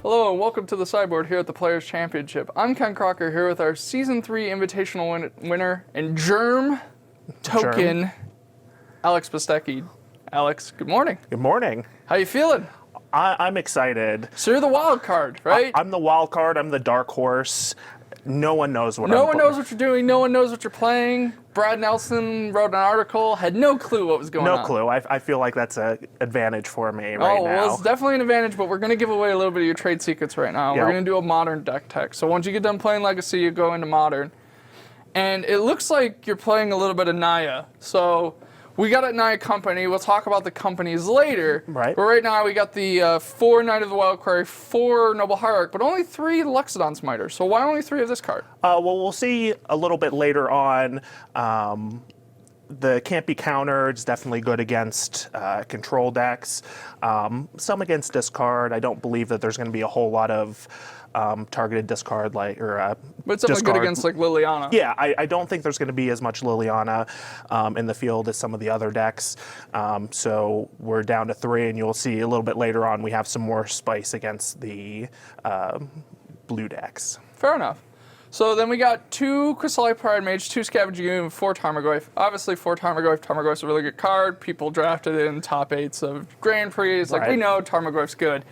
Hello and welcome to the sideboard here at the Players Championship. I'm Ken Crocker here with our Season 3 Invitational winner and Germ token, Alex Bastecki. Alex, good morning. Good morning. How you feeling? I'm excited. So you're the wild card, right? I'm the wild card. I'm the dark horse. No one knows what No one knows what you're doing. No one knows what you're playing. Brad Nelson wrote an article, had no clue what was going on. No clue. I feel like that's an advantage for me right now. Well, it's definitely an advantage, but we're going to give away a little bit of your trade secrets right now. Yep. We're going to do a modern deck tech. So once you get done playing Legacy, you go into modern. And it looks like you're playing a little bit of Naya. So we got a Naya company. We'll talk about the companies later. Right. But right now we got the 4 Knight of the Wild Quarry, 4 Noble Hierarch, but only 3 Luxodon Smiter. So why only 3 of this card? Well, we'll see a little bit later on. The can't be countered. It's definitely good against control decks. Some against discard. I don't believe that there's going to be a whole lot of targeted discard but it's definitely good against like Liliana. Yeah, I don't think there's going to be as much Liliana in the field as some of the other decks. So we're down to 3, and you'll see a little bit later on we have some more spice against the blue decks. Fair enough. So then we got 2 Chrysali Pride Mage, 2 Scavenging Ooze, 4 Tarmogoyf. Obviously 4 Tarmogoyf. Tarmogoyf's a really good card. People drafted it in top 8s of Grand Prix. It's like, we know Tarmogoyf's good.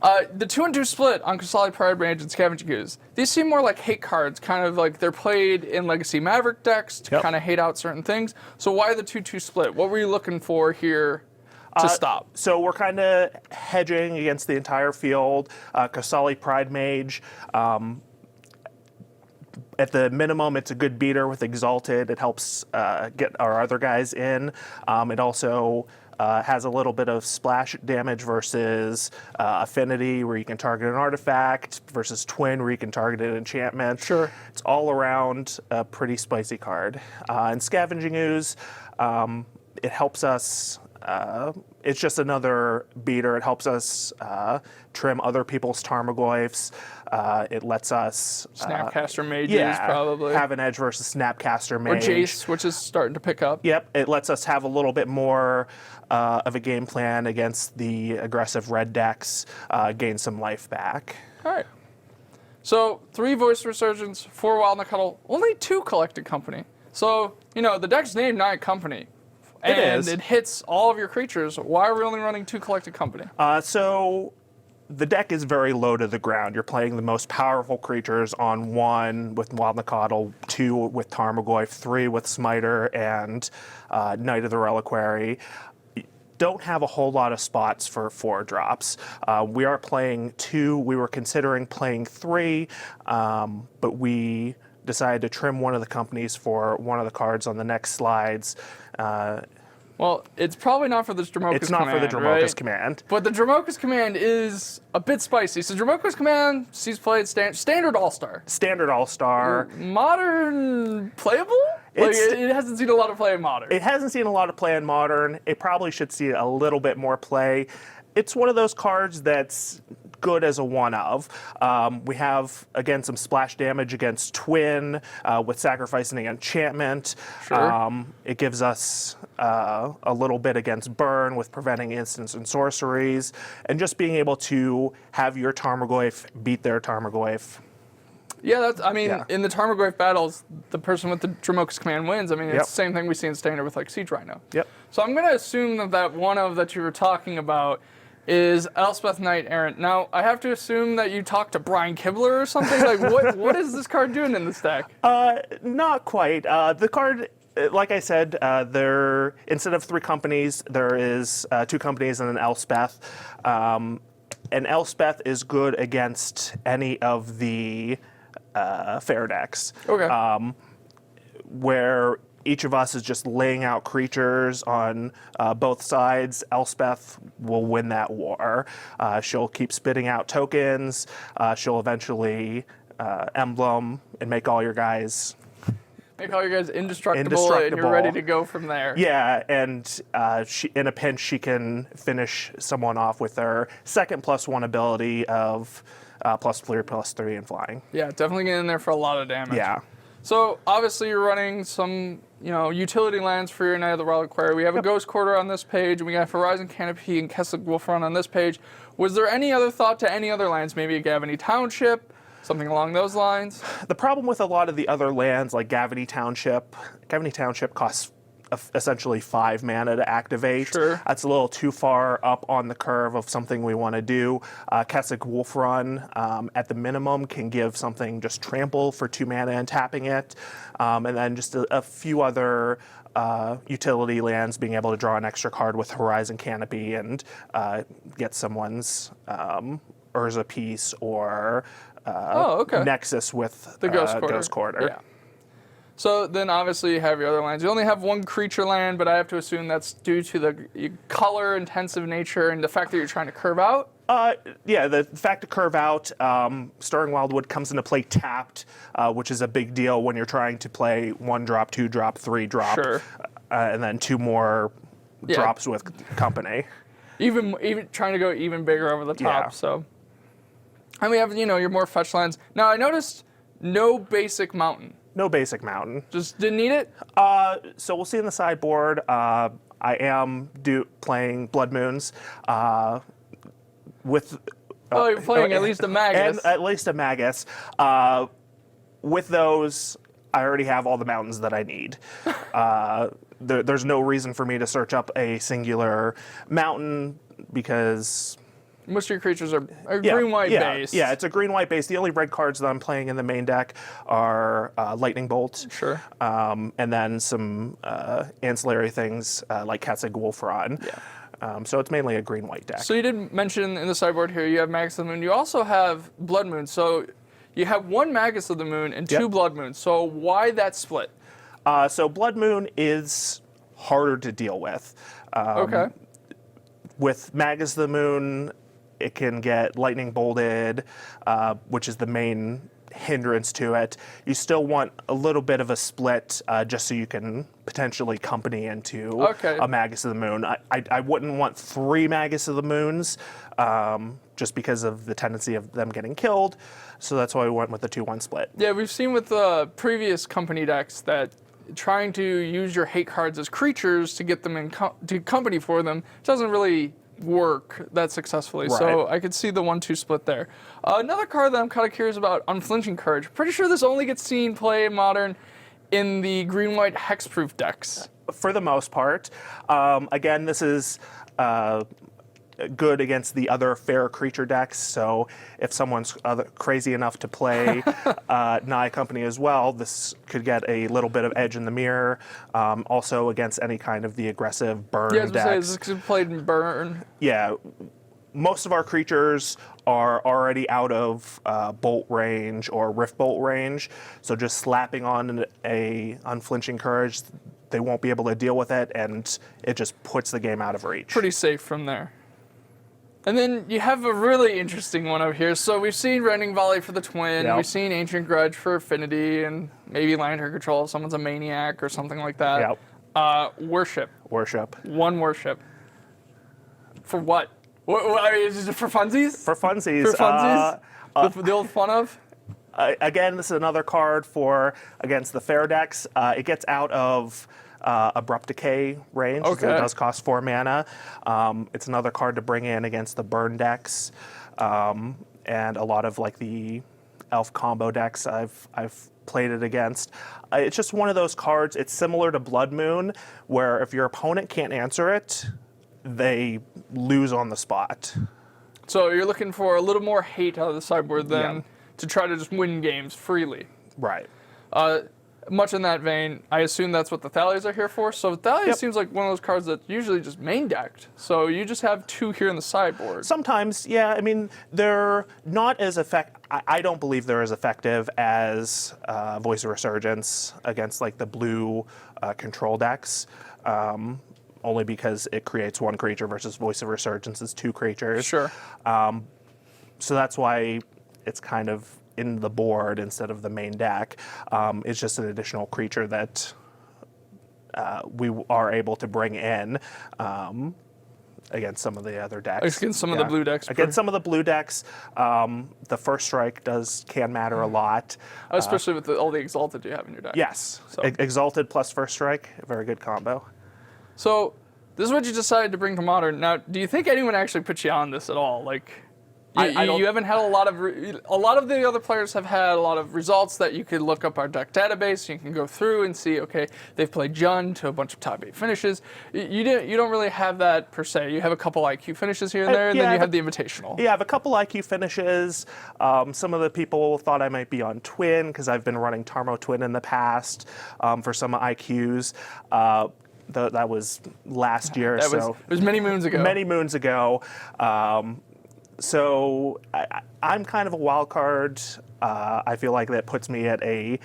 The 2 and 2 split on Chrysali Pride Mage and Scavenging Ooze. These seem more like hate cards, kind of like they're played in Legacy Maverick decks to kind of hate out certain things. So why the 2-2 split? What were you looking for here to stop? So we're kind of hedging against the entire field. Chrysali Pride Mage, at the minimum, it's a good beater with Exalted. It helps get our other guys in. It also has a little bit of splash damage versus Affinity, where you can target an artifact, versus Twin, where you can target an enchantment. Sure. It's all around a pretty spicy card. And Scavenging Ooze, it helps us. It's just another beater. It helps us trim other people's Tarmogoyfs. It lets us Snapcaster Mages, probably. Have an edge versus Snapcaster Mage. Or Jace, which is starting to pick up. Yep, it lets us have a little bit more of a game plan against the aggressive red decks, gain some life back. All right. So 3 Voice Resurgence, 4 Wild Cuddle, only 2 Collected Company. So, the deck's named Naya Company. And it hits all of your creatures. Why are we only running 2 Collected Company? So the deck is very low to the ground. You're playing the most powerful creatures on 1 with Wild Nacatl, 2 with Tarmogoyf, 3 with Smiter and Knight of the Reliquary. Don't have a whole lot of spots for 4 drops. We are playing 2. We were considering playing 3, but we decided to trim one of the companies for one of the cards on the next slides. Well, it's probably not for the Dromoka's Command, It's not for the Dromoka's Command. But the Dromoka's Command is a bit spicy. So Dromoka's Command, she's played standard All-Star. Standard All-Star. Modern playable? It hasn't seen a lot of play in Modern. It hasn't seen a lot of play in Modern. It probably should see a little bit more play. It's one of those cards that's good as a one-of. We have, again, some splash damage against Twin with sacrificing an enchantment. Sure. It gives us a little bit against Burn with preventing instants and sorceries, and just being able to have your Tarmogoyf beat their Tarmogoyf. Yeah, in the Tarmogoyf battles, the person with the Dromoka's Command wins. It's the same thing we see in Standard with like Siege Rhino. Yep. So I'm going to assume that one-of that you were talking about is Elspeth Knight Errant. Now, I have to assume that you talked to Brian Kibler or something? Like, what is this card doing in this deck? Not quite. The card, like I said, instead of 3 companies, there is 2 companies and an Elspeth. And Elspeth is good against any of the fair decks. Okay. Where each of us is just laying out creatures on both sides. Elspeth will win that war. She'll keep spitting out tokens. She'll eventually emblem and make all your guys indestructible, and you're ready to go from there. Yeah, and in a pinch, she can finish someone off with her second +1 ability of +3/+3 and flying. Yeah, definitely getting in there for a lot of damage. Yeah. So obviously you're running some, utility lands for your Naya the Reliquary. We have a Ghost Quarter on this page, and we got Horizon Canopy and Kessig Wolfrun on this page. Was there any other thought to any other lands? Maybe a Gavany Township, something along those lines? The problem with a lot of the other lands, like Gavany Township costs essentially 5 mana to activate. Sure. That's a little too far up on the curve of something we want to do. Kessig Wolfrun, at the minimum, can give something just trample for 2 mana and tapping it. And then just a few other utility lands, being able to draw an extra card with Horizon Canopy and get someone's Urza Piece or Nexus with the Ghost Quarter. Yeah. So then obviously you have your other lands. You only have 1 creature land, but I have to assume that's due to the color-intensive nature and the fact that you're trying to curve out? Yeah, the fact to curve out, Stirring Wildwood comes into play tapped, which is a big deal when you're trying to play 1-drop, 2-drop, 3-drop, Sure. And then 2 more drops with company. Even trying to go even bigger over the top, Yeah. so. And we have, your more fetch lands. Now I noticed no basic mountain. No basic mountain. Just didn't need it? So we'll see in the sideboard. I am playing Blood Moons with. You're playing at least a Magus. And at least a Magus. With those, I already have all the mountains that I need. There's no reason for me to search up a singular mountain because. Most of your creatures are green-white base. Yeah, it's a green-white base. The only red cards that I'm playing in the main deck are Lightning Bolt. Sure. And then some ancillary things like Kessig Wolfrun. Yeah. So it's mainly a green-white deck. So you did mention in the sideboard here you have Magus of the Moon. You also have Blood Moon. So you have 1 Magus of the Moon and 2 Blood Moons. So why that split? So Blood Moon is harder to deal with. Okay. With Magus of the Moon, it can get lightning bolted, which is the main hindrance to it. You still want a little bit of a split just so you can potentially company into a Magus of the Moon. I wouldn't want 3 Magus of the Moons just because of the tendency of them getting killed. So that's why we went with the 2-1 split. Yeah, we've seen with previous company decks that trying to use your hate cards as creatures to get them to company for them doesn't really work that successfully. Right. So I could see the 1-2 split there. Another card that I'm kind of curious about, Unflinching Courage. Pretty sure this only gets seen play Modern in the green-white hexproof decks. For the most part. Again, this is good against the other fair creature decks. So if someone's crazy enough to play Naya Company as well, this could get a little bit of edge in the mirror. Also against any kind of the aggressive burn Yeah, I was decks. gonna say, this could be played in burn. Yeah. Most of our creatures are already out of bolt range or rift bolt range. So just slapping on a Unflinching Courage, they won't be able to deal with it, and it just puts the game out of reach. Pretty safe from there. And then you have a really interesting one over here. So we've seen Rending Volley for the Twin. Yep. We've seen Ancient Grudge for Affinity, and maybe Lantern Control if someone's a maniac or something like that. Yep. Worship. Worship. 1 worship. For what? Is it for funsies? For funsies. For funsies? The old fun of? Again, this is another card for against the fair decks. It gets out of Abrupt Decay range, so it does cost 4 mana. It's another card to bring in against the burn decks, and a lot of like the elf combo decks I've played it against. It's just one of those cards. It's similar to Blood Moon, where if your opponent can't answer it, they lose on the spot. So you're looking for a little more hate out of the sideboard than to try to just win games freely. Right. Much in that vein, I assume that's what the Thalias are here for. So Thalia seems like one of those cards that's usually just main decked. So you just have 2 here in the sideboard. Sometimes, yeah. I mean, they're not as effective. I don't believe they're as effective as Voice of Resurgence against like the blue control decks. Only because it creates 1 creature versus Voice of Resurgence is 2 creatures. Sure. So that's why it's kind of in the board instead of the main deck. It's just an additional creature that we are able to bring in against some of the other decks. Against some of the blue decks. Against some of the blue decks, the first strike can matter a lot. Especially with all the Exalted you have in your deck. Yes. So. Exalted plus first strike, a very good combo. So this is what you decided to bring to Modern. Now, do you think anyone actually put you on this at all? Like, you haven't had a lot of the other players have had a lot of results that you could look up our deck database. You can go through and see, okay, they've played Jund to a bunch of top 8 finishes. You don't really have that per se. You have a couple IQ finishes here and there, and then you have the Invitational. Yeah, I have a couple IQ finishes. Some of the people thought I might be on Twin because I've been running Tarmo Twin in the past for some IQs. That was last year. It was many moons ago. Many moons ago. So I'm kind of a wild card. I feel like that puts me at a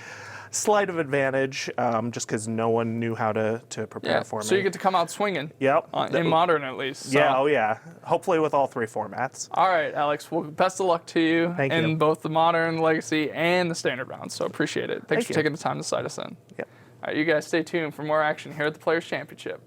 slight of advantage just because no one knew how to prepare for me. So you get to come out swinging. Yep. In Modern, at least. So. Yeah, oh yeah. Hopefully with all 3 formats. All right, Alex. Well, best of luck to you in both the Modern, Legacy, and the Standard rounds. So appreciate it. Thanks for taking the time to cite us in. Yep. All right, you guys stay tuned for more action here at the Players' Championship.